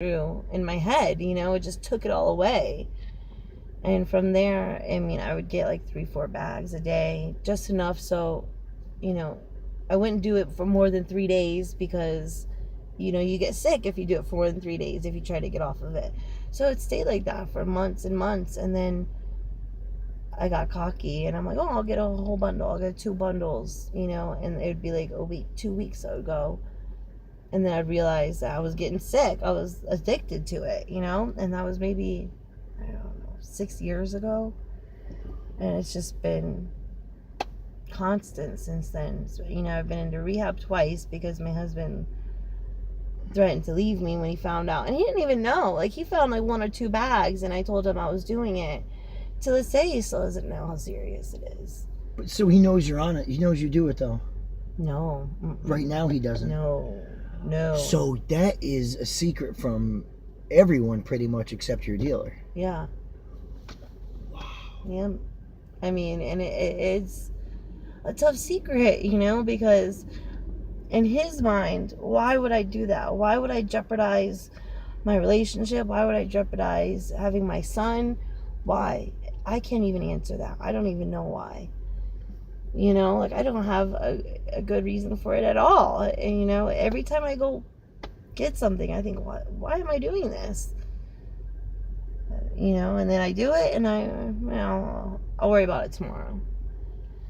through in my head, it just took it all away. And from there, I mean, I would get like 3-4 bags a day, just enough so, you know, I wouldn't do it for more than 3 days because, you get sick if you do it for more than 3 days if you try to get off of it. So it stayed like that for months and months. And then I got cocky and I'm like, oh, I'll get a whole bundle. I'll get 2 bundles, and it would be like a week, 2 weeks I would go. And then I'd realize that I was getting sick. I was addicted to it, and that was maybe, I don't know, 6 years ago. And it's just been constant since then. So, I've been into rehab twice because my husband threatened to leave me when he found out. And he didn't even know. Like, he found like 1 or 2 bags and I told him I was doing it. To this day, he still doesn't know how serious it is. But so he knows you're on it. He knows you do it, though. No. Right now, he doesn't. No. So that is a secret from everyone, pretty much, except your dealer. Yeah. Wow. Yeah. I mean, and it's a tough secret, because in his mind, why would I do that? Why would I jeopardize my relationship? Why would I jeopardize having my son? Why? I can't even answer that. I don't even know why. Like, I don't have a good reason for it at all. And, every time I go get something, I think, why am I doing this? And then I do it and I'll worry about it tomorrow.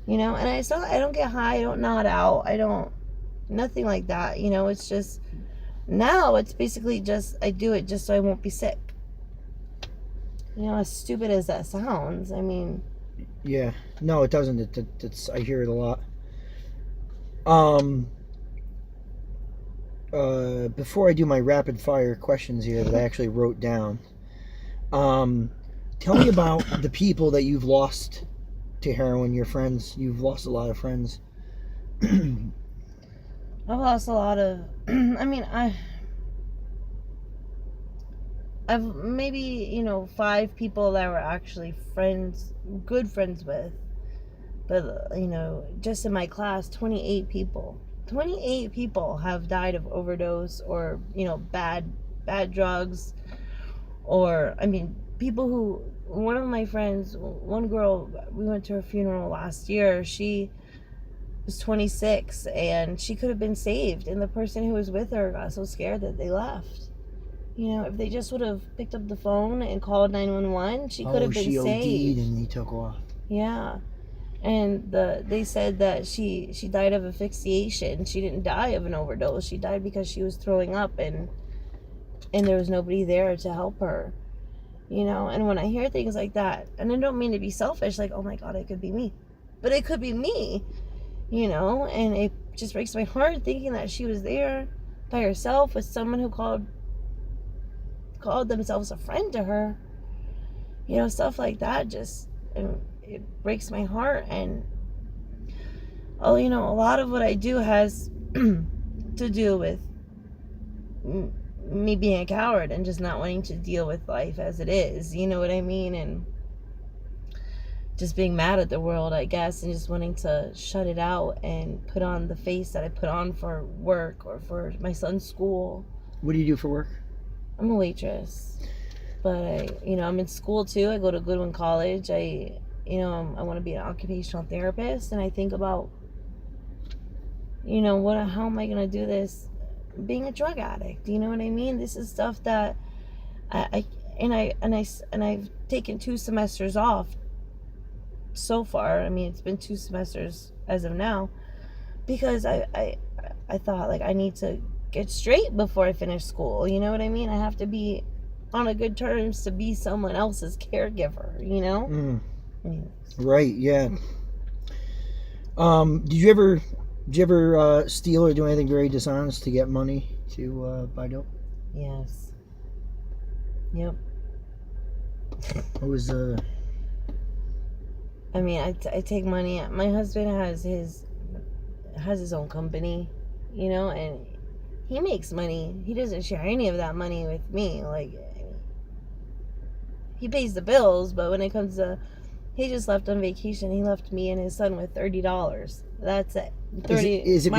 And I don't get high. I don't nod out. Nothing like that. It's just, now it's basically just, I do it just so I won't be sick. As stupid as that sounds, I mean. Yeah. No, it doesn't. It's I hear it a lot. Before I do my rapid fire questions here that I actually wrote down, tell me about the people that you've lost to heroin, your friends. You've lost a lot of friends. I've lost a lot of, I've maybe, 5 people that were actually friends, good friends with. But, just in my class, 28 people. 28 people have died of overdose or, bad drugs. Or, people who, one of my friends, one girl, we went to her funeral last year. She was 26 and she could have been saved. And the person who was with her got so scared that they left. If they just would have picked up the phone and called 911, she could have been saved. She OD'd and he took off. Yeah. And they said that she died of asphyxiation. She didn't die of an overdose. She died because she was throwing up and there was nobody there to help her. And when I hear things like that, and I don't mean to be selfish, like, oh my God, it could be me. But it could be me, and it just breaks my heart thinking that she was there by herself with someone who called themselves a friend to her. Stuff like that just, it breaks my heart. And a lot of what I do has to do with me being a coward and just not wanting to deal with life as it is, you know what I mean? And just being mad at the world, I guess, and just wanting to shut it out and put on the face that I put on for work or for my son's school. What do you do for work? I'm a waitress, but I'm in school too. I go to Goodwin College. I want to be an occupational therapist, and I think about, how am I going to do this being a drug addict? You know what I mean? This is stuff that I've taken 2 semesters off so far. It's been 2 semesters as of now because I thought, like, I need to get straight before I finish school. You know what I mean? I have to be on a good terms to be someone else's caregiver, Right, yeah. Did you ever steal or do anything very dishonest to get money to buy dope? Yes. Yep. What was I take money. My husband has his own company, and he makes money. He doesn't share any of that money with me. Like, he pays the bills, but when it comes to, he just left on vacation. He left me and his son with $30. That's it. Is it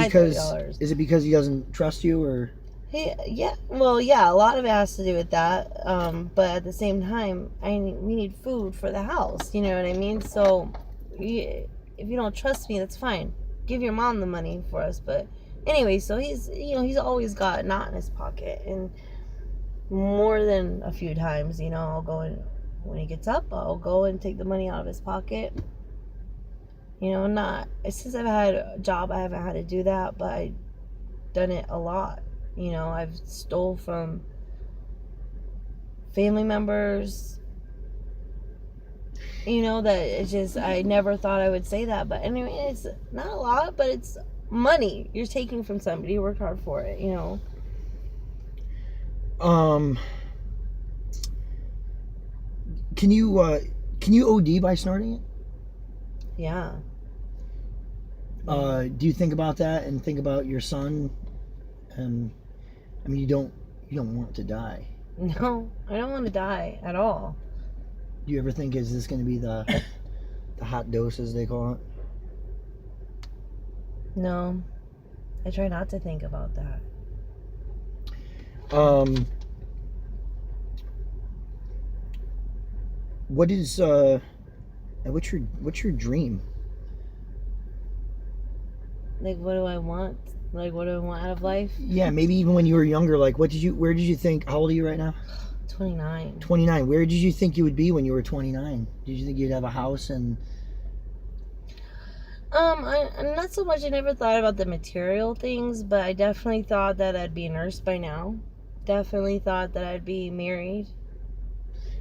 because he doesn't trust you, or? Yeah, a lot of it has to do with that. But at the same time, we need food for the house. You know what I mean? So, if you don't trust me, that's fine. Give your mom the money for us. But anyway, so he's always got a knot in his pocket, and more than a few times, I'll go and when he gets up, I'll go and take the money out of his pocket. Not since I've had a job, I haven't had to do that, but I've done it a lot. I've stole from family members. That it's just, I never thought I would say that, but anyway, it's not a lot, but it's money you're taking from somebody who worked hard for it. Can you OD by snorting it? Yeah. Do you think about that and think about your son? I mean, you don't want to die. No, I don't want to die at all. Do you ever think, is this going to be the hot dose, as they call it? No, I try not to think about that. What's your dream? Like, what do I want? Like, what do I want out of life? Yeah, maybe even when you were younger, like, where did you think, how old are you right now? 29. 29. Where did you think you would be when you were 29? Did you think you'd have a house and... I'm not so much, I never thought about the material things, but I definitely thought that I'd be a nurse by now. Definitely thought that I'd be married.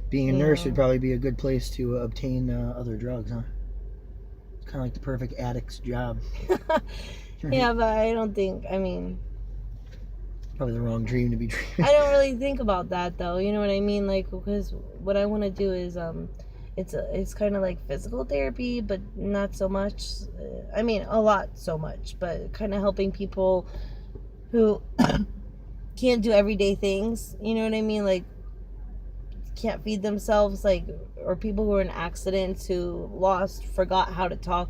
Being a nurse would probably be a good place to obtain other drugs, huh? It's kind of like the perfect addict's job. Yeah, but I don't think, Probably the wrong dream to be dreaming. I don't really think about that, though. You know what I mean? Like, because what I want to do is, it's kind of like physical therapy, but not so much. A lot so much, but kind of helping people who can't do everyday things. You know what I mean? Like, can't feed themselves, like, or people who are in accidents, who forgot how to talk.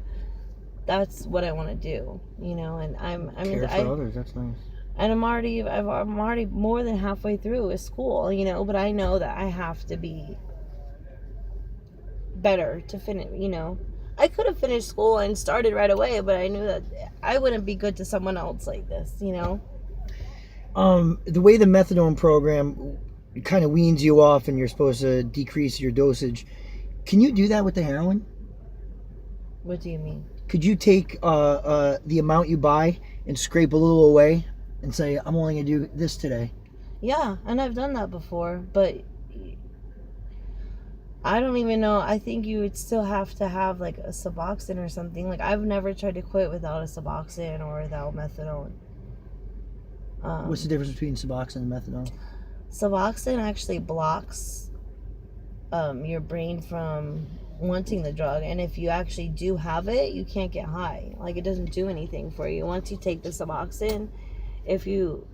That's what I want to do, and Care for others, that's nice. And I'm already more than halfway through with school, but I know that I have to be better to finish, I could have finished school and started right away, but I knew that I wouldn't be good to someone else like this, The way the methadone program kind of weans you off and you're supposed to decrease your dosage, can you do that with the heroin? What do you mean? Could you take the amount you buy and scrape a little away and say, I'm only going to do this today? Yeah, and I've done that before, but I don't even know. I think you would still have to have like a Suboxone or something. Like, I've never tried to quit without a Suboxone or without methadone. What's the difference between Suboxone and methadone? Suboxone actually blocks your brain from wanting the drug, and if you actually do have it, you can't get high. Like, it doesn't do anything for you. Once you take the Suboxone, if you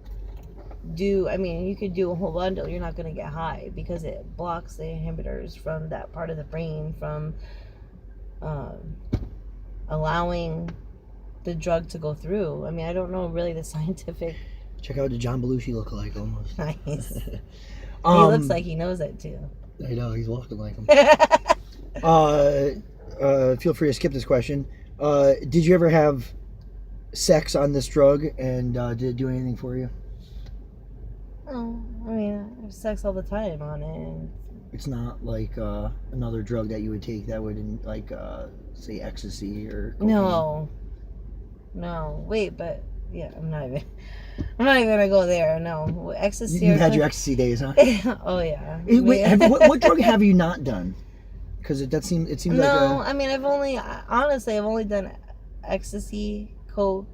do, you could do a whole bundle, you're not going to get high, because it blocks the inhibitors from that part of the brain from allowing the drug to go through. I don't know really the scientific. Check out the John Belushi lookalike almost. Nice. He looks like he knows it too. I know, he's walking like him. Feel free to skip this question. Did you ever have sex on this drug, and did it do anything for you? Oh, I have sex all the time on it. And it's not like another drug that you would take that would, like, say, ecstasy or cocaine. No. Wait, but yeah, I'm not even gonna go there. No, ecstasy. You had your ecstasy days, huh? Oh yeah. Wait, what drug have you not done? Because it seems like no. I've only done ecstasy, coke,